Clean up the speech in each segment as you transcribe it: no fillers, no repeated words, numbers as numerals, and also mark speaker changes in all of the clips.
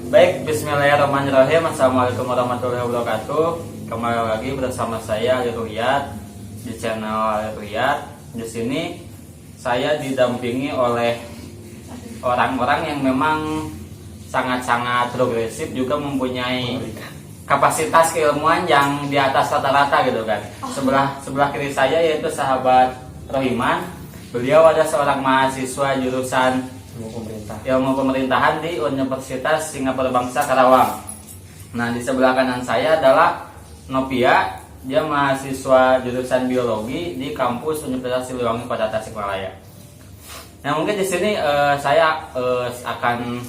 Speaker 1: Baik, bismillahirrahmanirrahim. Assalamualaikum warahmatullahi wabarakatuh. Kembali lagi bersama saya Ali Ruhyat di channel Ali Ruhyat. Di sini saya didampingi oleh orang-orang yang memang sangat-sangat progresif, juga mempunyai kapasitas keilmuan yang di atas rata-rata gitu kan. Sebelah kiri saya yaitu sahabat Rohiman. Beliau ada seorang mahasiswa jurusan ilmu pemerintahan di Universitas Singapura Bangsa Karawang. Nah, di sebelah kanan saya adalah Novia. Dia mahasiswa jurusan biologi di kampus Universitas Siliwangi pada Tasikmalaya. Nah, mungkin di sini saya akan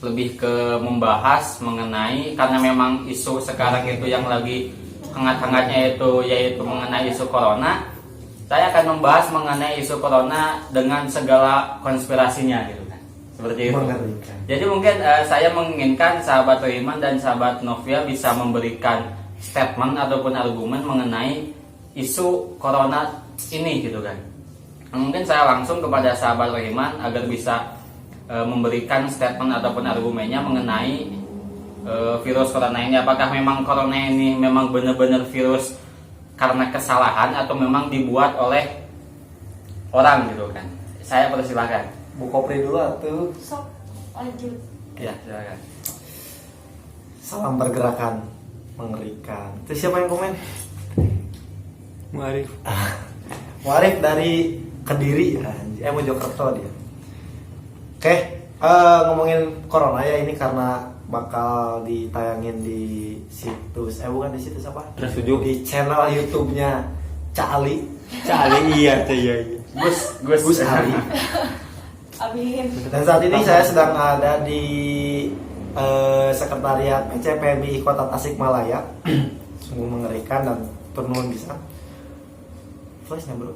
Speaker 1: lebih ke membahas mengenai, karena memang isu sekarang itu yang lagi hangat-hangatnya yaitu mengenai isu corona. Saya akan membahas mengenai isu corona dengan segala konspirasinya gitu kan. Seperti itu.
Speaker 2: Mengerikan.
Speaker 1: Jadi mungkin saya menginginkan sahabat Rohiman dan sahabat Novia bisa memberikan statement ataupun argumen mengenai isu corona ini gitu kan. Mungkin saya langsung kepada sahabat Rohiman agar bisa memberikan statement ataupun argumennya mengenai virus corona ini. Apakah memang corona ini memang benar-benar virus karena kesalahan atau memang dibuat oleh orang gitu kan. Saya persilahkan.
Speaker 2: Bu Kopri dulu atuh.
Speaker 3: Sok lanjut.
Speaker 1: Ya, silakan.
Speaker 2: Salam pergerakan mengerikan. Itu siapa yang komen?
Speaker 4: Muarif.
Speaker 2: Warif dari Kediri. Mojokerto dia. Oke, ngomongin corona ya, ini karena bakal ditayangin di situs bukan di situs apa?
Speaker 4: Tersetuju.
Speaker 2: Di channel YouTube-nya Cali.
Speaker 4: Iya.
Speaker 2: Gus Ali.
Speaker 3: Amin.
Speaker 2: Dan saat ini saya sedang ada di Sekretariat PCPMI Kota Tasikmalaya. Sungguh mengerikan dan penuh bisa. Flashnya bro.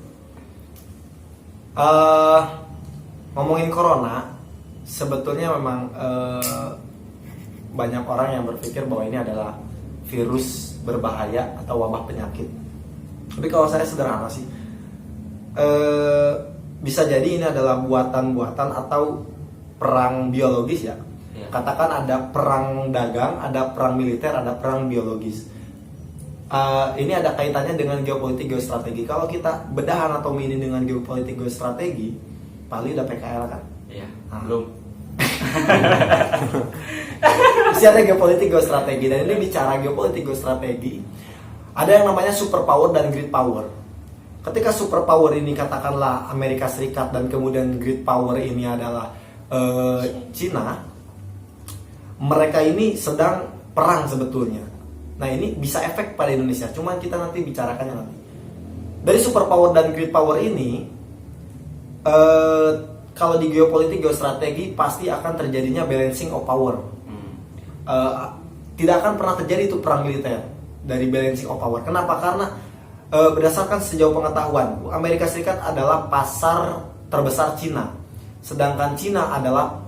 Speaker 2: Ngomongin corona, sebetulnya memang banyak orang yang berpikir bahwa ini adalah virus berbahaya atau wabah penyakit. Tapi kalau saya sederhana sih, bisa jadi ini adalah buatan-buatan atau perang biologis ya. Katakan ada perang dagang, ada perang militer, ada perang biologis. Ini ada kaitannya dengan geopolitik geostrategi. Kalau kita bedahan atau mini dengan geopolitik geostrategi, paling udah PKL kan?
Speaker 1: Iya, belum.
Speaker 2: Masih ada geopolitik geostrategi, dan ini bicara geopolitik geostrategi, ada yang namanya superpower dan great power. Ketika superpower ini katakanlah Amerika Serikat dan kemudian great power ini adalah Cina, mereka ini sedang perang sebetulnya. Nah, ini bisa efek pada Indonesia, cuman kita nanti bicarakannya nanti. Dari superpower dan great power ini, kalau di geopolitik geostrategi pasti akan terjadinya balancing of power. Tidak akan pernah terjadi itu perang militer dari balancing of power. Kenapa? Karena berdasarkan sejauh pengetahuan, Amerika Serikat adalah pasar terbesar Cina, sedangkan Cina adalah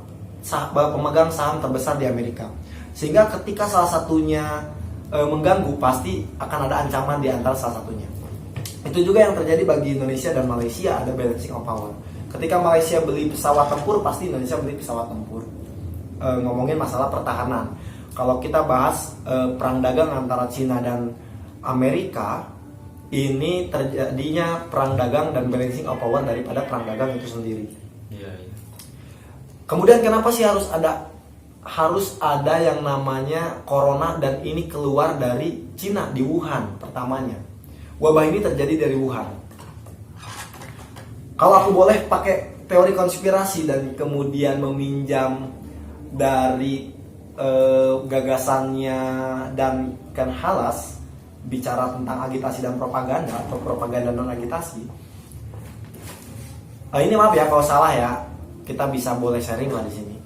Speaker 2: pemegang saham terbesar di Amerika. Sehingga ketika salah satunya mengganggu, pasti akan ada ancaman di antara salah satunya. Itu juga yang terjadi bagi Indonesia dan Malaysia, ada balancing of power. Ketika Malaysia beli pesawat tempur, pasti Indonesia beli pesawat tempur. Ngomongin masalah pertahanan, kalau kita bahas perang dagang antara Cina dan Amerika, ini terjadinya perang dagang dan balancing of power daripada perang dagang itu sendiri.
Speaker 1: Iya.
Speaker 2: Kemudian kenapa sih harus ada yang namanya corona, dan ini keluar dari Cina, di Wuhan pertamanya. Wabah ini terjadi dari Wuhan. Kalau aku boleh pakai teori konspirasi dan kemudian meminjam dari gagasannya dan Ken Halas, bicara tentang agitasi dan propaganda atau propaganda non agitasi. Ini maaf ya kalau salah ya, kita bisa boleh sharing lah di sini.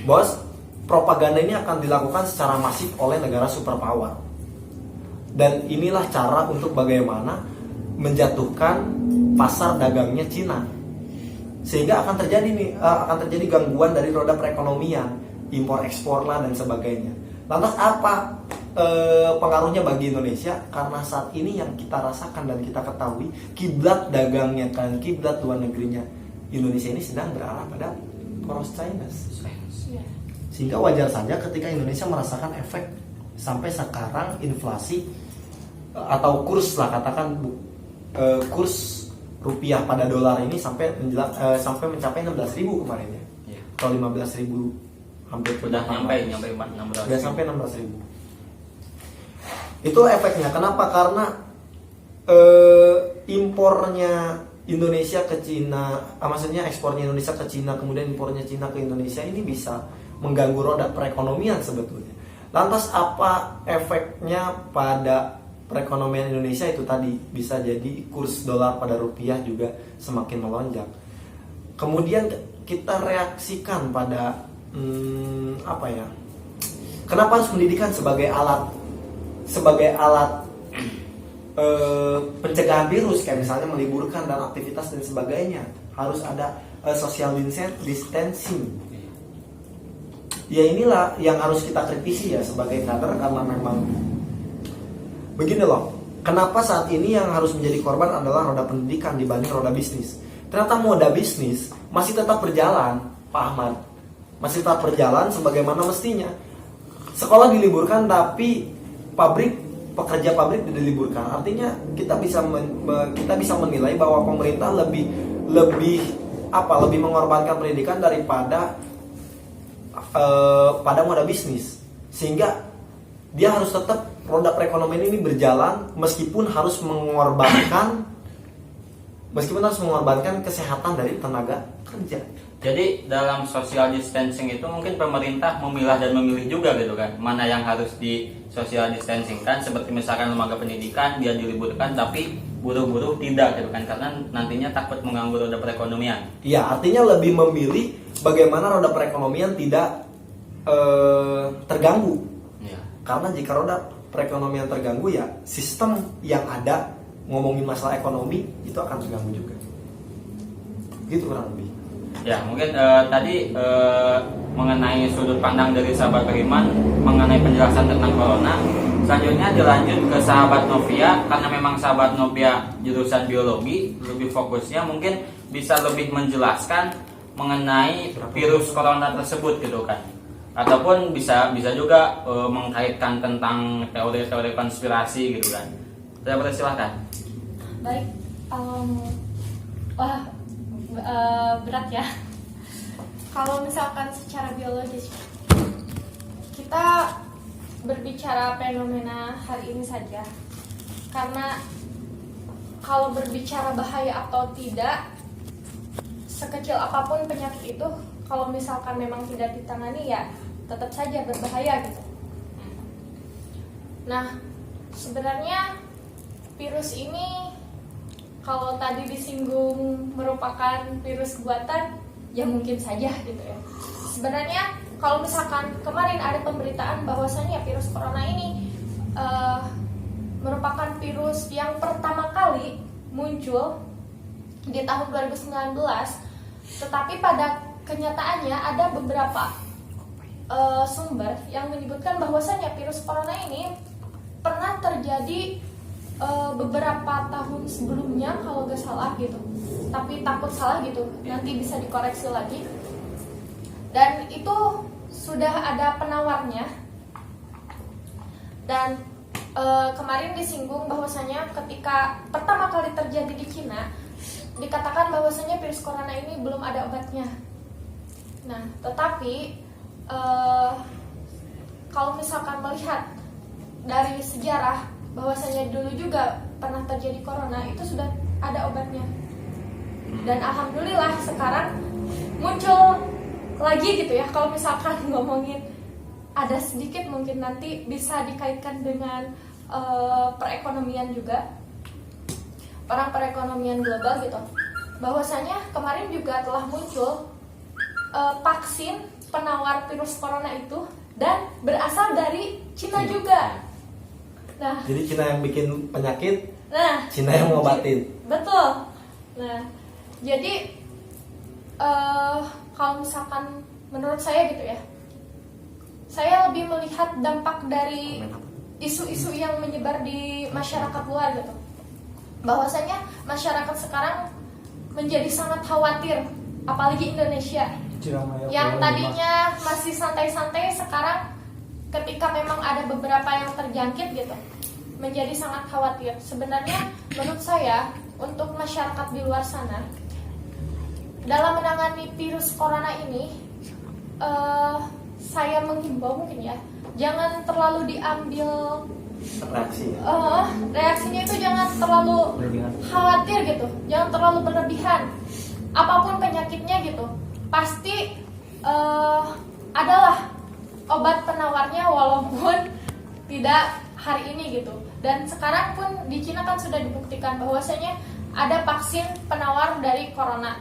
Speaker 2: Bos, propaganda ini akan dilakukan secara masif oleh negara superpower. Dan inilah cara untuk bagaimana menjatuhkan pasar dagangnya Cina. Sehingga akan terjadi gangguan dari roda perekonomian, impor ekspor lah dan sebagainya. Lantas apa pengaruhnya bagi Indonesia? Karena saat ini yang kita rasakan dan kita ketahui, kiblat dagangnya kan, kiblat luar negerinya Indonesia ini sedang berarah pada poros China. Sehingga wajar saja ketika Indonesia merasakan efek sampai sekarang inflasi atau kurs lah katakan kurs rupiah pada dolar ini sampai mencapai 16.000 kemarin ya.
Speaker 1: Iya.
Speaker 2: Atau 15.000 hampir
Speaker 1: Udah nyampe 16.
Speaker 2: udah sampai 16.000. Itu efeknya. Kenapa? Karena impornya Indonesia ke Cina, maksudnya ekspornya Indonesia ke Cina, kemudian impornya Cina ke Indonesia ini bisa mengganggu roda perekonomian sebetulnya. Lantas apa efeknya pada perekonomian Indonesia? Itu tadi bisa jadi kurs dolar pada rupiah juga semakin melonjak. Kemudian kita reaksikan pada apa ya? Kenapa harus pendidikan sebagai alat pencegahan virus, kayak misalnya meliburkan dan aktivitas dan sebagainya, harus ada social distancing. Ya inilah yang harus kita kritisi ya sebagai kader, karena memang begini loh, kenapa saat ini yang harus menjadi korban adalah roda pendidikan dibanding roda bisnis. Ternyata roda bisnis masih tetap berjalan, Pak Ahmad, masih tetap berjalan sebagaimana mestinya. Sekolah diliburkan tapi pekerja pabrik tidak diliburkan. Artinya kita bisa menilai bahwa pemerintah lebih mengorbankan pendidikan daripada pada moda bisnis, sehingga dia harus tetap roda perekonomian ini berjalan meskipun harus mengorbankan kesehatan dari tenaga kerja.
Speaker 1: Jadi dalam social distancing itu mungkin pemerintah memilah dan memilih juga gitu kan, mana yang harus di social distancing kan, seperti misalkan lembaga pendidikan dia diliburkan tapi buruh-buruh tidak gitu kan, karena nantinya takut mengganggu roda perekonomian.
Speaker 2: Iya, artinya lebih memilih bagaimana roda perekonomian tidak terganggu.
Speaker 1: Ya.
Speaker 2: Karena jika roda perekonomian terganggu ya sistem yang ada ngomongin masalah ekonomi itu akan terganggu juga. Gitu kurang lebih.
Speaker 1: Ya mungkin tadi mengenai sudut pandang dari sahabat Beriman mengenai penjelasan tentang corona. Selanjutnya dilanjut ke sahabat Novia, karena memang sahabat Novia jurusan biologi, lebih fokusnya mungkin bisa lebih menjelaskan mengenai virus corona tersebut gitu kan, ataupun bisa juga mengkaitkan tentang teori-teori konspirasi gitu kan. Saya persilahkan.
Speaker 3: Baik. Berat ya. Kalau misalkan secara biologis kita berbicara fenomena hari ini saja, karena kalau berbicara bahaya atau tidak, sekecil apapun penyakit itu, kalau misalkan memang tidak ditangani ya tetap saja berbahaya gitu. Nah, sebenarnya virus ini kalau tadi disinggung merupakan virus buatan, ya mungkin saja gitu ya. Sebenarnya kalau misalkan kemarin ada pemberitaan bahwasanya virus corona ini merupakan virus yang pertama kali muncul di tahun 2019, tetapi pada kenyataannya ada beberapa sumber yang menyebutkan bahwasanya virus corona ini pernah terjadi beberapa tahun sebelumnya kalau gak salah gitu, tapi takut salah gitu, nanti bisa dikoreksi lagi. Dan itu sudah ada penawarnya. Dan kemarin disinggung bahwasanya ketika pertama kali terjadi di Cina, dikatakan bahwasanya virus corona ini belum ada obatnya. Nah, tetapi kalau misalkan melihat dari sejarah bahwasanya dulu juga pernah terjadi corona, itu sudah ada obatnya. Dan alhamdulillah sekarang muncul lagi gitu ya. Kalau misalkan ngomongin ada sedikit mungkin nanti bisa dikaitkan dengan perekonomian juga, perang perekonomian global gitu. Bahwasanya kemarin juga telah muncul vaksin penawar virus corona itu, dan berasal dari Cina juga. Nah,
Speaker 2: jadi Cina yang bikin penyakit, Cina yang ngobatin.
Speaker 3: Betul. Nah, jadi kalau misalkan menurut saya gitu ya, saya lebih melihat dampak dari isu-isu yang menyebar di masyarakat luar gitu. Bahwasanya masyarakat sekarang menjadi sangat khawatir, apalagi Indonesia. Yang tadinya masih santai-santai sekarang ketika memang ada beberapa yang terjangkit gitu menjadi sangat khawatir. Sebenarnya menurut saya untuk masyarakat di luar sana dalam menangani virus corona ini saya menghimbau mungkin ya jangan terlalu diambil
Speaker 2: reaksi.
Speaker 3: Reaksinya itu jangan terlalu khawatir gitu, jangan terlalu berlebihan. Apapun penyakitnya gitu, pasti adalah obat penawarnya walaupun tidak hari ini gitu. Dan sekarang pun di Cina kan sudah dibuktikan bahwasanya ada vaksin penawar dari corona.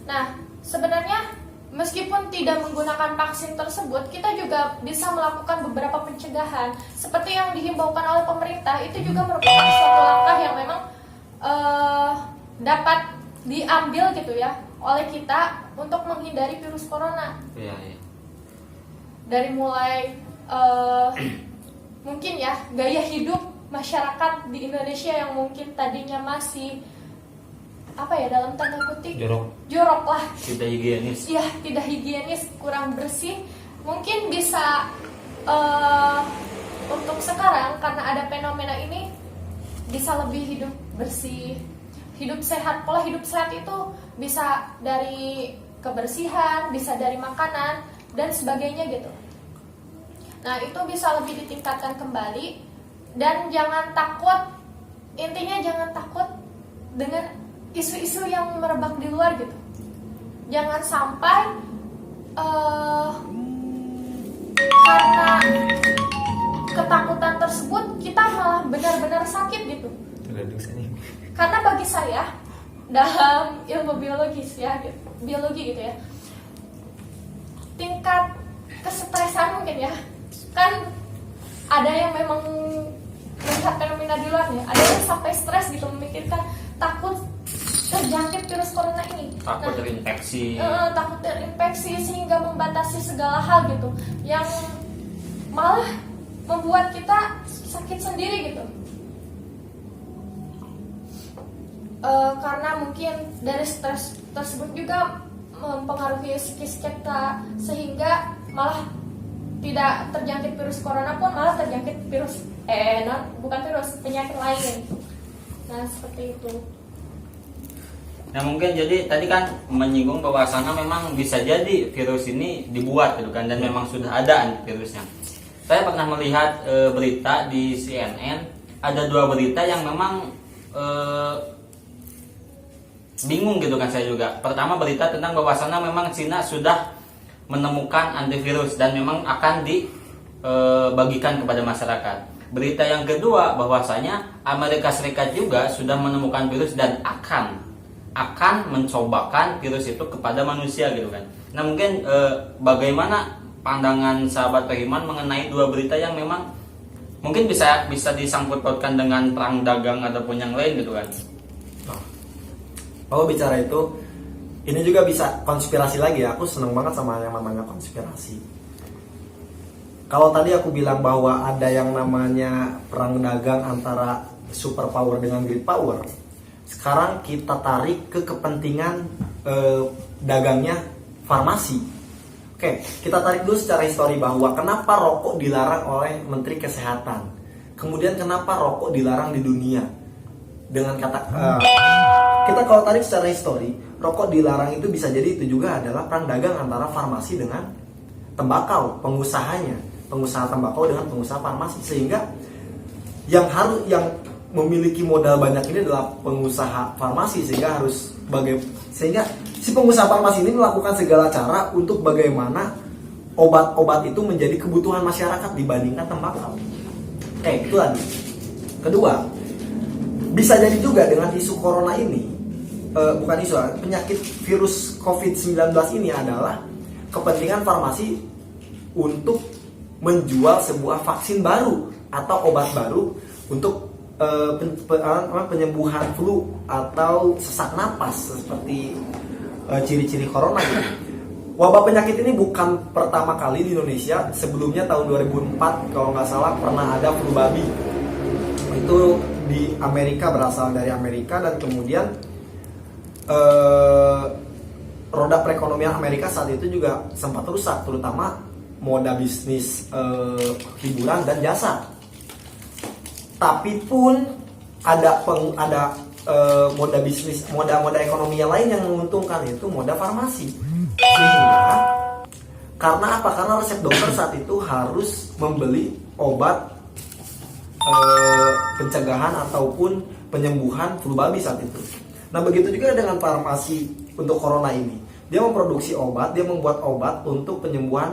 Speaker 3: Nah, sebenarnya meskipun tidak menggunakan vaksin tersebut, kita juga bisa melakukan beberapa pencegahan seperti yang dihimbaukan oleh pemerintah. Itu juga merupakan suatu langkah yang memang dapat diambil gitu ya oleh kita untuk menghindari virus corona.
Speaker 1: Iya, iya.
Speaker 3: Dari mulai mungkin ya gaya hidup masyarakat di Indonesia yang mungkin tadinya masih apa ya dalam tanda kutip jorok lah,
Speaker 1: Tidak higienis.
Speaker 3: ya tidak higienis, kurang bersih, mungkin bisa untuk sekarang karena ada fenomena ini bisa lebih hidup bersih, hidup sehat. Pola hidup sehat itu bisa dari kebersihan, bisa dari makanan dan sebagainya gitu. Nah, itu bisa lebih ditingkatkan kembali dan jangan takut, intinya jangan takut dengan isu-isu yang merebak di luar gitu. Jangan sampai karena ketakutan tersebut kita malah benar-benar sakit gitu. Karena bagi saya dalam ilmu biologis ya, biologi gitu ya, tingkat kesetresan mungkin ya, kan ada yang memang melihat fenomena di luar nih, ada yang sampai stres gitu memikirkan takut terjangkit virus corona ini,
Speaker 1: Takut terinfeksi.
Speaker 3: takut terinfeksi sehingga membatasi segala hal gitu, yang malah membuat kita sakit sendiri gitu. Karena mungkin dari stres tersebut juga mempengaruhi psikis kita sehingga malah tidak terjangkit virus corona pun malah terjangkit virus bukan virus, penyakit lain. Nah, seperti itu.
Speaker 1: Nah, mungkin jadi tadi kan menyinggung bahwasanya memang bisa jadi virus ini dibuat gitu kan, dan memang sudah ada virusnya. Saya pernah melihat berita di CNN, ada 2 berita yang memang bingung gitu kan saya juga. Pertama, berita tentang bahwasanya memang Cina sudah menemukan antivirus dan memang akan dibagikan kepada masyarakat. Berita yang kedua bahwasanya Amerika Serikat juga sudah menemukan virus dan akan mencobakan virus itu kepada manusia gitu kan. Nah, mungkin bagaimana pandangan sahabat Pehiman mengenai 2 berita yang memang mungkin bisa disangkut pautkan dengan perang dagang ataupun yang lain gitu kan.
Speaker 2: Kalau bicara itu, ini juga bisa konspirasi lagi ya. Aku seneng banget sama yang namanya konspirasi. Kalau tadi aku bilang bahwa ada yang namanya perang dagang antara superpower dengan great power, sekarang kita tarik ke kepentingan dagangnya farmasi. Oke, kita tarik dulu secara histori bahwa kenapa rokok dilarang oleh Menteri Kesehatan, kemudian kenapa rokok dilarang di dunia. Dengan kata kita kalau tarik secara histori, rokok dilarang itu bisa jadi itu juga adalah perang dagang antara farmasi dengan tembakau, pengusaha tembakau dengan pengusaha farmasi, sehingga yang memiliki modal banyak ini adalah pengusaha farmasi, sehingga si pengusaha farmasi ini melakukan segala cara untuk bagaimana obat-obat itu menjadi kebutuhan masyarakat dibandingkan tembakau. Oke, itu tadi. Kedua, bisa jadi juga dengan isu corona ini, bukan isu, penyakit virus COVID-19 ini adalah kepentingan farmasi untuk menjual sebuah vaksin baru atau obat baru untuk penyembuhan flu atau sesak napas seperti ciri-ciri corona gitu. Wabah penyakit ini bukan pertama kali di Indonesia. Sebelumnya tahun 2004 kalau nggak salah pernah ada flu babi. Itu di Amerika, berasal dari Amerika, dan kemudian roda perekonomian Amerika saat itu juga sempat rusak, terutama moda bisnis hiburan dan jasa. Tapi pun ada moda bisnis, moda ekonomi yang lain yang menguntungkan, itu moda farmasi. Sehingga karena apa? Karena resep dokter saat itu harus membeli obat pencegahan ataupun penyembuhan flu babi saat itu. Nah, begitu juga dengan farmasi untuk corona ini. Dia memproduksi obat, dia membuat obat untuk penyembuhan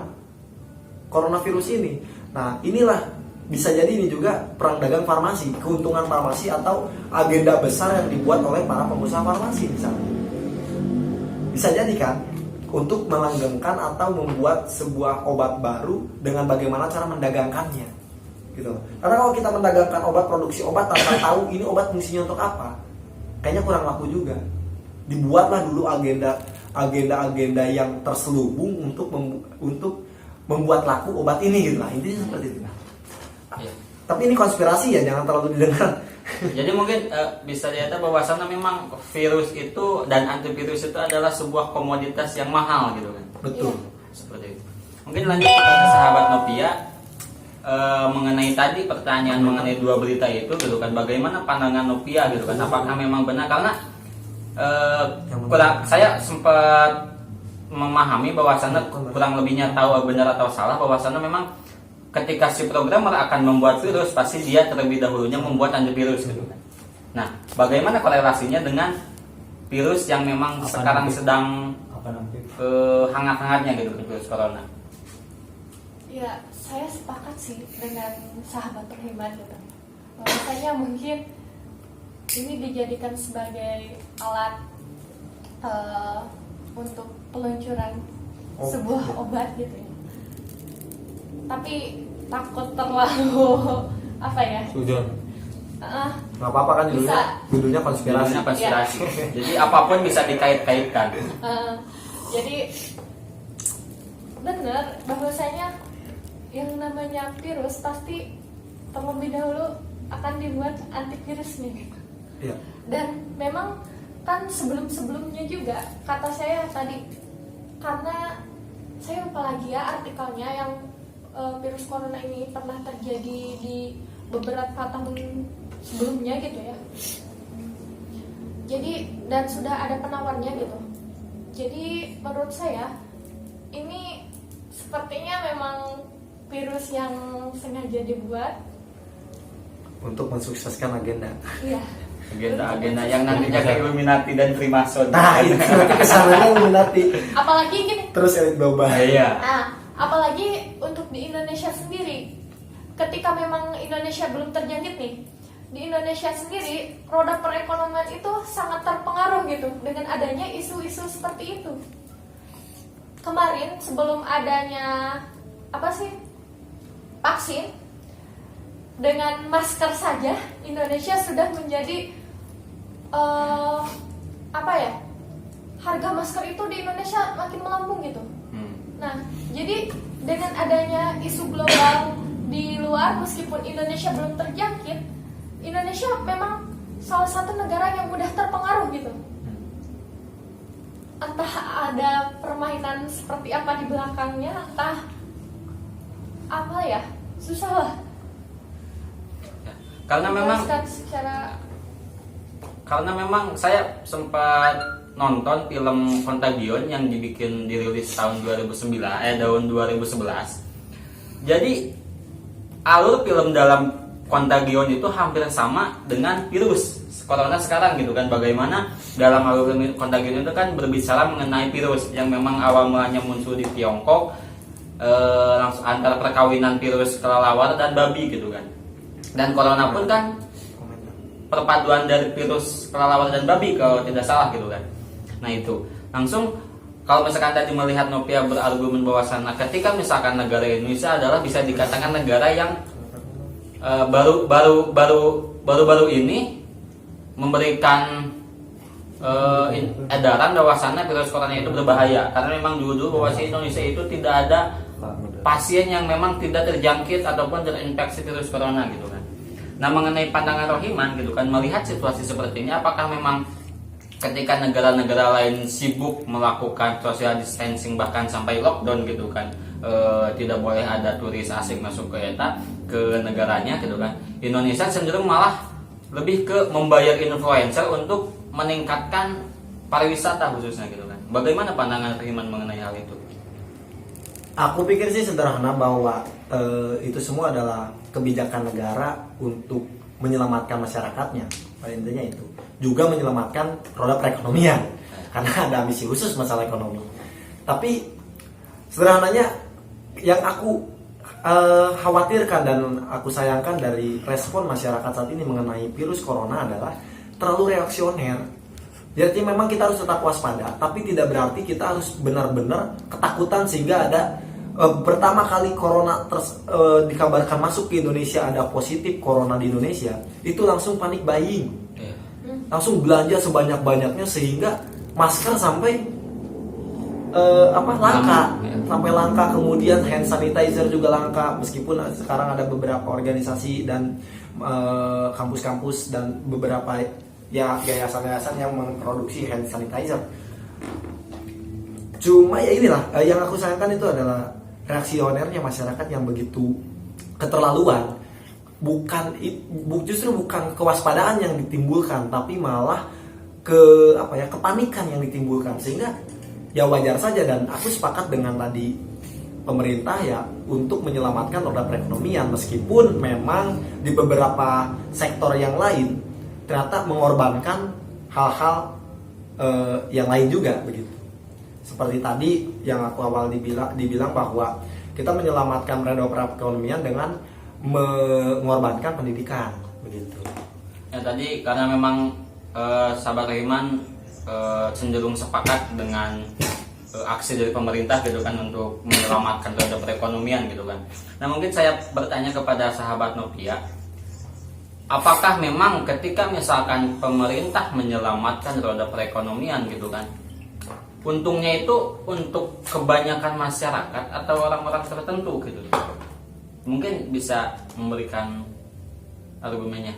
Speaker 2: coronavirus ini. Nah, inilah bisa jadi ini juga perang dagang farmasi, keuntungan farmasi atau agenda besar yang dibuat oleh para pengusaha farmasi misalnya. Bisa jadi kan, untuk melanggengkan atau membuat sebuah obat baru dengan bagaimana cara mendagangkannya, gitu. Karena kalau kita mendagangkan obat, produksi obat tanpa tahu ini obat fungsinya untuk apa, kayaknya kurang laku juga. Dibuatlah dulu agenda yang terselubung untuk membuat laku obat ini, gitu lah. Intinya seperti itu.
Speaker 1: Ya.
Speaker 2: Tapi ini konspirasi ya, jangan terlalu didengar.
Speaker 1: Jadi mungkin bisa dilihat bahwasannya memang virus itu dan antivirus itu adalah sebuah komoditas yang mahal gitu kan.
Speaker 2: Betul.
Speaker 1: Seperti itu. Mungkin lanjut kepada sahabat Novia mengenai tadi pertanyaan mengenai dua berita itu gitu kan. Bagaimana pandangan Novia gitu kan? Apakah memang benar? Karena saya sempat memahami bahwasannya kurang lebihnya tahu benar atau salah, bahwasannya memang ketika si programmer akan membuat virus, pasti dia terlebih dahulunya membuat antivirus gitu kan. Nah, bagaimana korelasinya dengan virus yang memang sekarang sedang hangat-hangatnya gitu, virus corona?
Speaker 3: Ya, saya sepakat sih dengan sahabat Terhiman gitu. Bahwasanya mungkin ini dijadikan sebagai alat untuk peluncuran sebuah obat gitu ya. Tapi takut terlalu apa ya?
Speaker 2: Sujon. Nggak apa-apa kan judulnya konspirasi.
Speaker 1: Judulnya konspirasi. Ya. Jadi apapun bisa dikait-kaitkan.
Speaker 3: Jadi benar bahwasanya yang namanya virus pasti terlebih dahulu akan dibuat antivirusnya gitu.
Speaker 2: Iya.
Speaker 3: Dan memang kan sebelum-sebelumnya juga kata saya tadi, karena saya lupa lagi ya artikelnya, yang virus corona ini pernah terjadi di beberapa tahun sebelumnya gitu ya. Jadi dan sudah ada penawarnya gitu. Jadi menurut saya ini sepertinya memang virus yang sengaja dibuat
Speaker 2: untuk mensukseskan agenda.
Speaker 3: Iya.
Speaker 1: Agenda yang nantinya ke Illuminati dan Freemason.
Speaker 2: Nah, itu nanti kesananya Illuminati.
Speaker 3: Apalagi gini.
Speaker 2: Terus elit global.
Speaker 1: Iya.
Speaker 3: Nah, apalagi untuk di Indonesia sendiri, ketika memang Indonesia belum terjangkit nih, di Indonesia sendiri roda perekonomian itu sangat terpengaruh gitu dengan adanya isu-isu seperti itu. Kemarin sebelum adanya vaksin, dengan masker saja Indonesia sudah menjadi harga masker itu di Indonesia makin melambung gitu. Nah, jadi dengan adanya isu global di luar, meskipun Indonesia belum terjangkit, Indonesia memang salah satu negara yang mudah terpengaruh gitu. Entah ada permainan seperti apa di belakangnya, entah apa ya, susah lah.
Speaker 1: Karena memang saya sempat nonton film Contagion yang dirilis tahun 2011. Jadi alur film dalam Contagion itu hampir sama dengan virus corona sekarang gitu kan. Bagaimana dalam alur film Contagion itu kan berbicara mengenai virus yang memang awal mulanya muncul di Tiongkok, langsung antara perkawinan virus kelelawar dan babi gitu kan. Dan corona pun kan perpaduan dari virus kelelawar dan babi kalau tidak salah gitu kan. Nah itu langsung kalau misalkan tadi melihat Novia berargumen bahwasannya ketika misalkan negara Indonesia adalah bisa dikatakan negara yang baru-baru ini memberikan edaran bahwasannya virus corona itu berbahaya, karena memang dulu bahwasanya Indonesia itu tidak ada pasien yang memang tidak terjangkit ataupun terinfeksi virus corona gitu kan. Nah mengenai pandangan Rohiman gitu kan, melihat situasi seperti ini, apakah memang ketika negara-negara lain sibuk melakukan social distancing bahkan sampai lockdown gitu kan, tidak boleh ada turis asing masuk ke negaranya gitu kan, Indonesia cenderung malah lebih ke membayar influencer untuk meningkatkan pariwisata khususnya gitu kan. Bagaimana pandangan Riman mengenai hal itu?
Speaker 2: Aku pikir sih sederhana bahwa itu semua adalah kebijakan negara untuk menyelamatkan masyarakatnya. Pada intinya itu juga menyelamatkan roda perekonomian karena ada misi khusus masalah ekonomi. Tapi sederhananya yang aku khawatirkan dan aku sayangkan dari respon masyarakat saat ini mengenai virus corona adalah terlalu reaksioner. Jadi memang kita harus tetap waspada, tapi tidak berarti kita harus benar-benar ketakutan sehingga ada pertama kali corona dikabarkan masuk ke Indonesia, ada positif corona di Indonesia, itu langsung panik buying, langsung belanja sebanyak-banyaknya sehingga masker sampai langka, kemudian hand sanitizer juga langka, meskipun sekarang ada beberapa organisasi dan kampus-kampus dan beberapa ya yayasan-yayasan yang memproduksi hand sanitizer. Cuma ya inilah yang aku sayangkan itu adalah reaksionernya masyarakat yang begitu keterlaluan. Justru bukan kewaspadaan yang ditimbulkan, tapi malah kepanikan yang ditimbulkan, sehingga ya wajar saja. Dan aku sepakat dengan tadi pemerintah ya untuk menyelamatkan roda perekonomian, meskipun memang di beberapa sektor yang lain ternyata mengorbankan hal-hal yang lain juga begitu. Seperti tadi yang aku awal dibilang bahwa kita menyelamatkan roda perekonomian dengan mengorbankan pendidikan begitu.
Speaker 1: Ya tadi karena memang sahabat Riman cenderung sepakat dengan aksi dari pemerintah gitu kan untuk menyelamatkan roda perekonomian gitu kan. Nah mungkin saya bertanya kepada sahabat Novia, apakah memang ketika misalkan pemerintah menyelamatkan roda perekonomian gitu kan, untungnya itu untuk kebanyakan masyarakat atau orang-orang tertentu gitu? Mungkin bisa memberikan argumennya.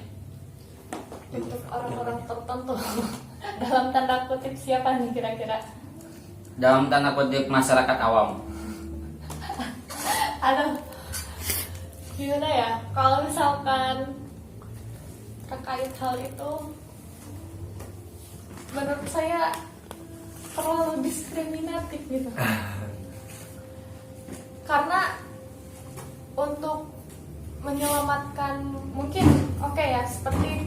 Speaker 3: Untuk orang-orang tertentu dalam tanda kutip siapa nih kira-kira?
Speaker 1: Dalam tanda kutip masyarakat awam.
Speaker 3: Aduh, gimana ya? Kalau misalkan terkait hal itu, menurut saya terlalu diskriminatif gitu. Karena untuk menyelamatkan mungkin oke ya, seperti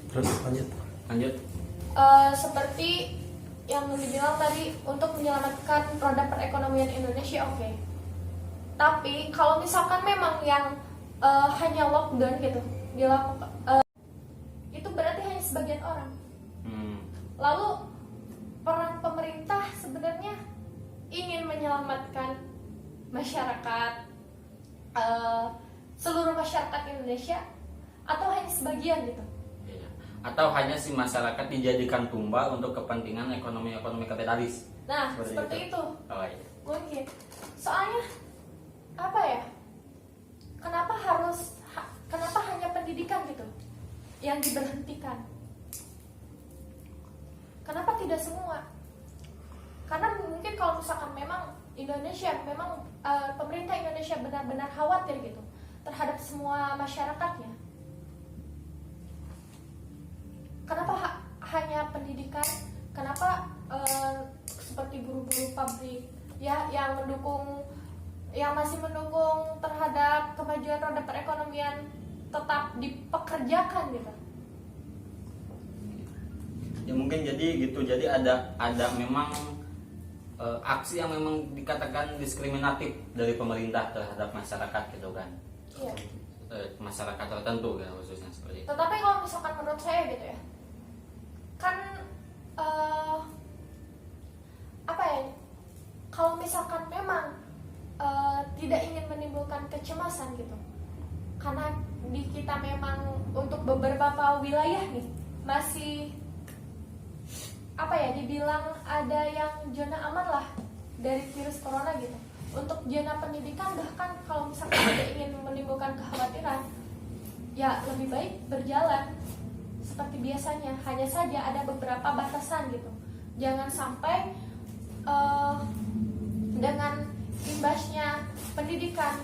Speaker 2: Terus lanjut.
Speaker 3: Seperti yang dibilang tadi, untuk menyelamatkan roda perekonomian Indonesia oke. Tapi kalau misalkan memang yang hanya lockdown gitu dilakukan, itu berarti hanya sebagian orang. Lalu peran pemerintah sebenarnya ingin menyelamatkan masyarakat, seluruh masyarakat Indonesia, atau hanya sebagian gitu?
Speaker 1: Atau hanya si masyarakat dijadikan tumbal untuk kepentingan ekonomi kapitalis?
Speaker 3: Nah, seperti itu.
Speaker 1: Oh, iya.
Speaker 3: Mungkin. Soalnya apa ya? Kenapa hanya pendidikan gitu yang diberhentikan? Kenapa tidak semua? Karena mungkin kalau misalkan memang pemerintah Indonesia benar-benar khawatir gitu terhadap semua masyarakatnya, kenapa hanya pendidikan? Kenapa seperti guru-guru pabrik ya yang masih mendukung terhadap kemajuan roda perekonomian tetap dipekerjakan gitu?
Speaker 1: Ya mungkin jadi gitu. Jadi ada memang aksi yang memang dikatakan diskriminatif dari pemerintah terhadap masyarakat gitu kan.
Speaker 3: Iya.
Speaker 1: Masyarakat tertentu ya khususnya seperti itu.
Speaker 3: Tetapi kalau misalkan menurut saya gitu ya, kan apa ya, kalau misalkan memang tidak ingin menimbulkan kecemasan gitu, karena di kita memang untuk beberapa wilayah nih masih apa ya, dibilang ada yang zona aman lah dari virus corona gitu. Untuk zona pendidikan bahkan kalau misalkan tidak ingin menimbulkan kekhawatiran, ya lebih baik berjalan seperti biasanya. Hanya saja ada beberapa batasan gitu. Jangan sampai dengan imbasnya pendidikan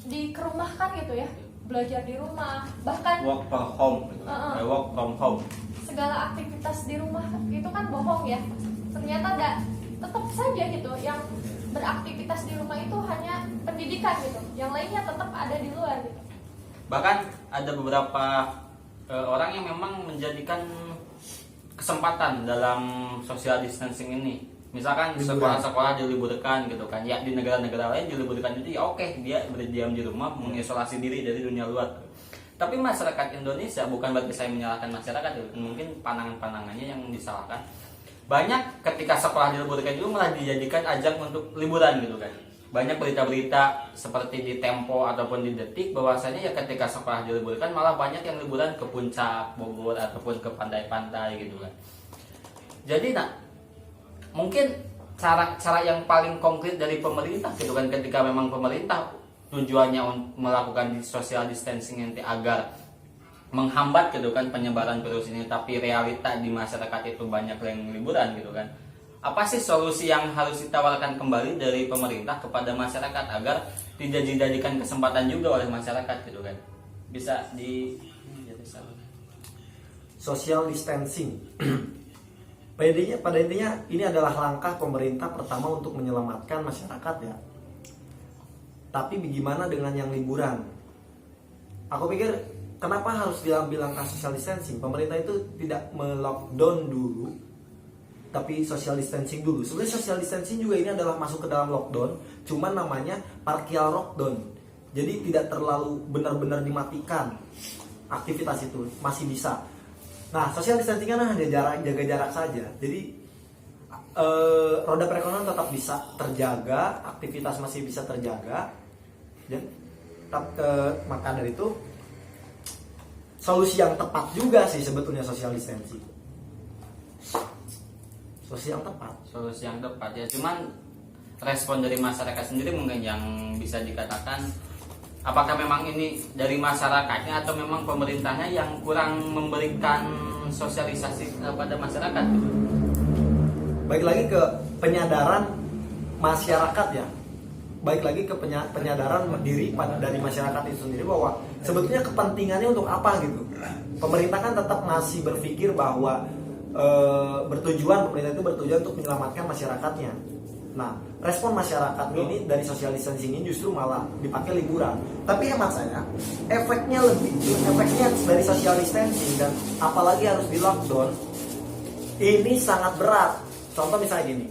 Speaker 3: dikerumahkan gitu ya, belajar di rumah, bahkan
Speaker 1: work from home gitu. Work from home.
Speaker 3: Segala aktivitas di rumah itu kan bohong ya. Ternyata tetap saja gitu yang beraktivitas di rumah itu hanya pendidikan gitu, yang lainnya tetap ada di luar gitu.
Speaker 1: Bahkan ada beberapa orang yang memang menjadikan kesempatan dalam social distancing ini. Misalkan sekolah-sekolah diliburkan gitu kan. Ya di negara-negara lain diliburkan itu ya oke, dia berdiam di rumah mengisolasi diri dari dunia luar. Tapi masyarakat Indonesia, bukan berarti saya menyalahkan masyarakat, mungkin pandangan-pandangannya yang disalahkan. Banyak ketika sekolah diliburkan itu malah dijadikan ajang untuk liburan gitu kan. Banyak berita-berita seperti di Tempo ataupun di Detik bahwasanya ya ketika sekolah diliburkan malah banyak yang liburan ke puncak Bogor ataupun ke pantai-pantai gitu kan. Jadi mungkin cara yang paling konkret dari pemerintah gitu kan, ketika memang pemerintah tujuannya melakukan social distancing nanti agar menghambat gitu kan penyebaran virus ini, tapi realita di masyarakat itu banyak yang liburan gitu kan. Apa sih solusi yang harus ditawarkan kembali dari pemerintah kepada masyarakat agar tidak dijadikan kesempatan juga oleh masyarakat gitu kan? Bisa
Speaker 2: social distancing. Pada intinya ini adalah langkah pemerintah pertama untuk menyelamatkan masyarakat ya. Tapi bagaimana dengan yang liburan? Aku pikir kenapa harus diambil langkah social distancing? Pemerintah itu tidak melockdown dulu, tapi social distancing dulu. Sebenarnya social distancing juga ini adalah masuk ke dalam lockdown, cuman namanya partial lockdown. Jadi tidak terlalu benar-benar dimatikan aktivitas itu, masih bisa. Nah, social distancing kan hanya jaga jarak saja. Jadi roda perekonomian tetap bisa terjaga, aktivitas masih bisa terjaga. Dan maka dari itu solusi yang tepat juga sih sebetulnya social distancing. Solusi yang tepat
Speaker 1: ya. Cuman respon dari masyarakat sendiri mungkin yang bisa dikatakan apakah memang ini dari masyarakatnya atau memang pemerintahnya yang kurang memberikan sosialisasi kepada masyarakat gitu.
Speaker 2: Baik lagi ke penyadaran masyarakat ya. Baik lagi ke penyadaran diri dari masyarakat itu sendiri bahwa sebetulnya kepentingannya untuk apa gitu. Pemerintah kan tetap masih berpikir bahwa pemerintah itu bertujuan untuk menyelamatkan masyarakatnya. Nah, respon masyarakat ini dari social distancing ini justru malah dipakai liburan. Tapi hemat saya, efeknya dari social distancing dan apalagi harus di lockdown ini sangat berat. Contoh misalnya gini,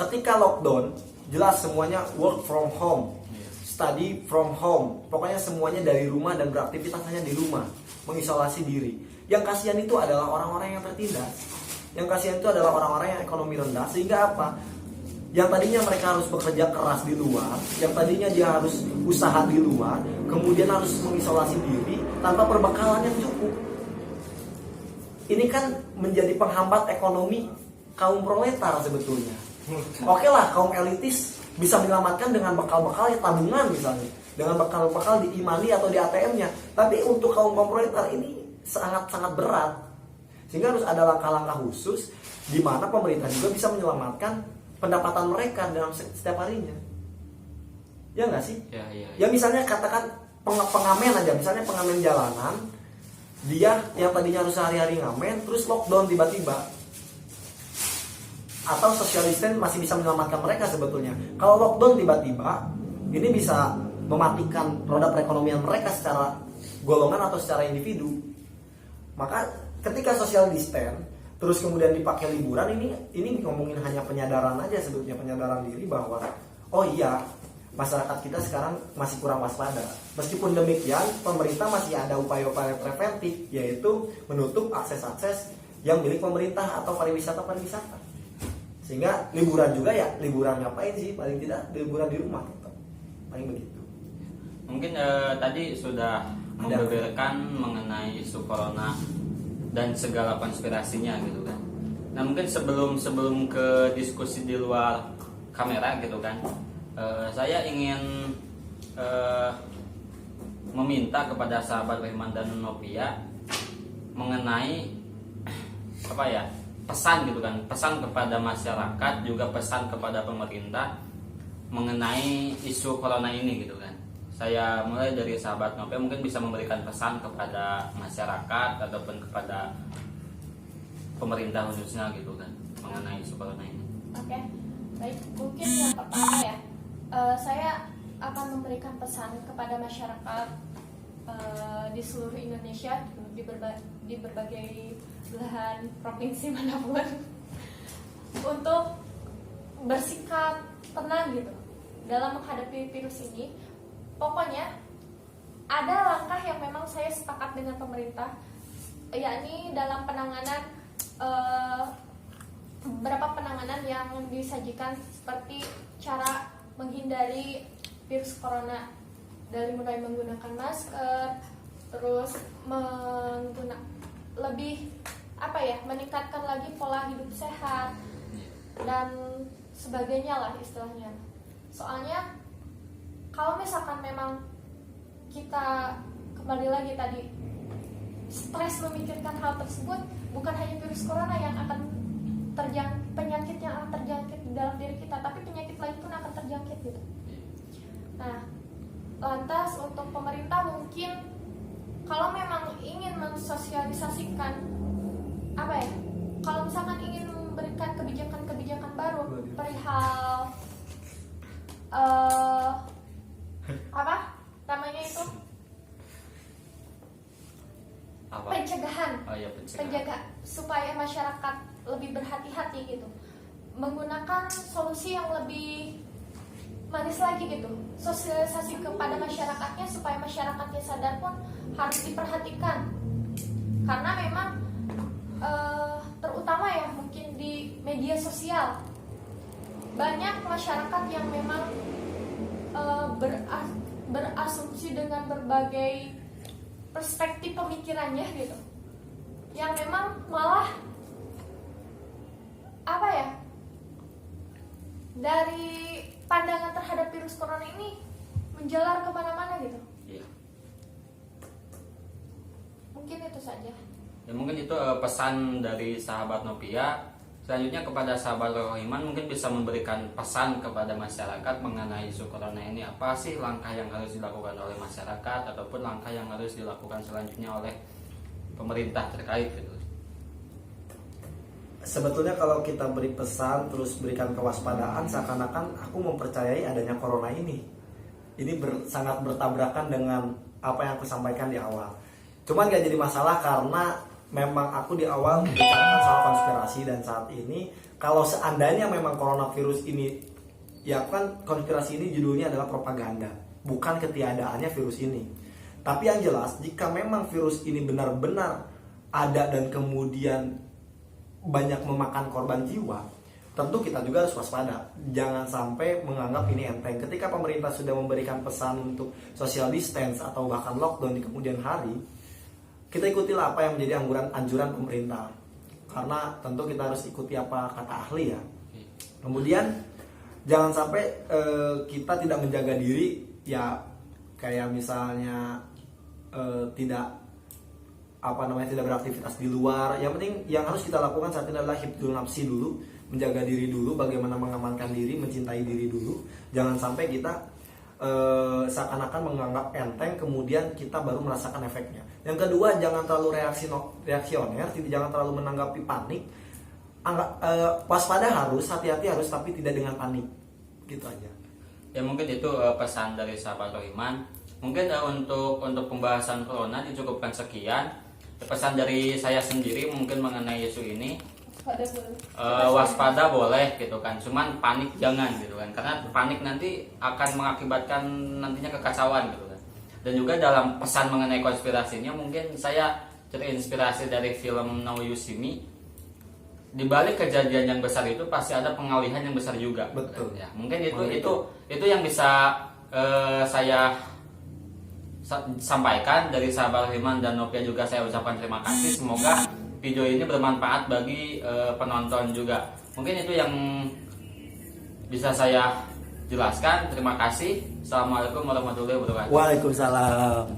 Speaker 2: ketika lockdown jelas semuanya work from home, study from home, pokoknya semuanya dari rumah dan beraktivitas hanya di rumah, mengisolasi diri. Yang kasihan itu adalah orang-orang yang tertindas. Yang kasihan itu adalah orang-orang yang ekonomi rendah. Sehingga apa? Yang tadinya mereka harus bekerja keras di luar, yang tadinya dia harus usaha di luar, kemudian harus mengisolasi diri tanpa perbekalan yang cukup. Ini kan menjadi penghambat ekonomi kaum proletar sebetulnya. Oke lah, kaum elitis bisa menyelamatkan dengan bekal-bekal tabungan misalnya, dengan bekal-bekal di e-money atau di ATM-nya. Tapi untuk kaum proletar ini sangat-sangat berat. Sehingga harus ada langkah-langkah khusus di mana pemerintah juga bisa menyelamatkan pendapatan mereka dalam setiap harinya. Ya nggak sih? Ya misalnya katakan pengamen aja, misalnya pengamen jalanan, dia yang tadinya harus sehari-hari ngamen, terus lockdown tiba-tiba. Atau social distancing masih bisa menyelamatkan mereka sebetulnya. Kalau lockdown tiba-tiba, ini bisa mematikan roda perekonomian mereka secara golongan atau secara individu. Maka ketika social distance terus kemudian dipakai liburan, ini ngomongin hanya penyadaran aja sebetulnya, penyadaran diri bahwa oh iya, masyarakat kita sekarang masih kurang waspada. Meskipun demikian, pemerintah masih ada upaya-upaya preventif, yaitu menutup akses-akses yang milik pemerintah atau pariwisata. Sehingga liburan juga ya, liburan ngapain sih? Paling tidak liburan di rumah gitu. Paling begitu.
Speaker 1: Mungkin tadi sudah membeberkan mengenai isu corona dan segala konspirasinya gitu kan. Nah mungkin sebelum ke diskusi di luar kamera gitu kan, saya ingin meminta kepada sahabat Rohiman dan Nopia mengenai apa ya, pesan gitu kan, pesan kepada masyarakat, juga pesan kepada pemerintah mengenai isu corona ini gitu kan. Saya mulai dari sahabat Nopia mungkin bisa memberikan pesan kepada masyarakat ataupun kepada pemerintah khususnya gitu kan mengenai isu corona ini.
Speaker 3: Oke, baik. Mungkin yang pertama ya, saya akan memberikan pesan kepada masyarakat di seluruh Indonesia, di berbagai belahan provinsi manapun, untuk bersikap tenang gitu dalam menghadapi virus ini. Pokoknya ada langkah yang memang saya sepakat dengan pemerintah, yakni dalam penanganan beberapa penanganan yang disajikan, seperti cara menghindari virus corona dari mulai menggunakan masker, terus meningkatkan lagi pola hidup sehat dan sebagainya lah istilahnya. Soalnya kalau misalkan memang kita kembali lagi tadi stres memikirkan hal tersebut, bukan hanya virus corona yang akan penyakit yang akan terjangkit di dalam diri kita, tapi penyakit lain pun akan terjangkit gitu. Nah, lantas untuk pemerintah mungkin kalau memang ingin mensosialisasikan kalau misalkan ingin memberikan kebijakan-kebijakan baru perihal pencegahan, supaya masyarakat lebih berhati-hati gitu, menggunakan solusi yang lebih manis lagi gitu, sosialisasi kepada masyarakatnya supaya masyarakatnya sadar pun harus diperhatikan, karena memang terutama ya mungkin di media sosial banyak masyarakat yang memang berasumsi dengan berbagai perspektif pemikirannya gitu, yang memang malah dari pandangan terhadap virus corona ini menjalar kemana-mana gitu.
Speaker 1: Iya.
Speaker 3: Mungkin itu saja.
Speaker 1: Ya mungkin itu pesan dari sahabat Nopia. Selanjutnya kepada sahabat Rohiman mungkin bisa memberikan pesan kepada masyarakat mengenai isu corona ini. Apa sih langkah yang harus dilakukan oleh masyarakat ataupun langkah yang harus dilakukan selanjutnya oleh pemerintah terkait gitu.
Speaker 2: Sebetulnya kalau kita beri pesan terus berikan kewaspadaan, seakan-akan aku mempercayai adanya corona ini. Ini sangat bertabrakan dengan apa yang aku sampaikan di awal. Cuman gak jadi masalah karena memang aku di awal membicarakan soal konspirasi, dan saat ini kalau seandainya memang coronavirus ini, ya kan konspirasi ini judulnya adalah propaganda, bukan ketiadaannya virus ini. Tapi yang jelas jika memang virus ini benar-benar ada dan kemudian banyak memakan korban jiwa, tentu kita juga harus waspada. Jangan sampai menganggap ini enteng. Ketika pemerintah sudah memberikan pesan untuk social distance atau bahkan lockdown di kemudian hari, kita ikutilah apa yang menjadi anjuran pemerintah, karena tentu kita harus ikuti apa kata ahli ya. Kemudian jangan sampai kita tidak menjaga diri, ya kayak misalnya tidak beraktivitas di luar. Yang penting yang harus kita lakukan saat ini adalah hifdzul nafsi dulu, menjaga diri dulu, bagaimana mengamankan diri, mencintai diri dulu. Jangan sampai kita seakan-akan menganggap enteng, kemudian kita baru merasakan efeknya. Yang kedua, jangan terlalu reaksioner, jangan terlalu menanggapi panik. Waspada harus, hati-hati harus, tapi tidak dengan panik. Gitu aja.
Speaker 1: Ya mungkin itu pesan dari sahabat Rohiman. Mungkin untuk pembahasan corona dicukupkan sekian. Pesan dari saya sendiri mungkin mengenai isu ini, waspada boleh gitu kan, cuman panik jangan gitu kan, karena panik nanti akan mengakibatkan nantinya kekacauan gitu kan. Dan juga dalam pesan mengenai konspirasinya mungkin saya terinspirasi dari film Now You See Me. Di balik kejadian yang besar itu pasti ada pengalihan yang besar juga.
Speaker 2: Betul.
Speaker 1: Ya, mungkin itu yang bisa saya sampaikan dari sahabat Rohiman dan Nopia. Juga saya ucapkan terima kasih. Semoga video ini bermanfaat bagi penonton juga. Mungkin itu yang bisa saya jelaskan. Terima kasih. Assalamualaikum warahmatullahi wabarakatuh.
Speaker 2: Waalaikumsalam.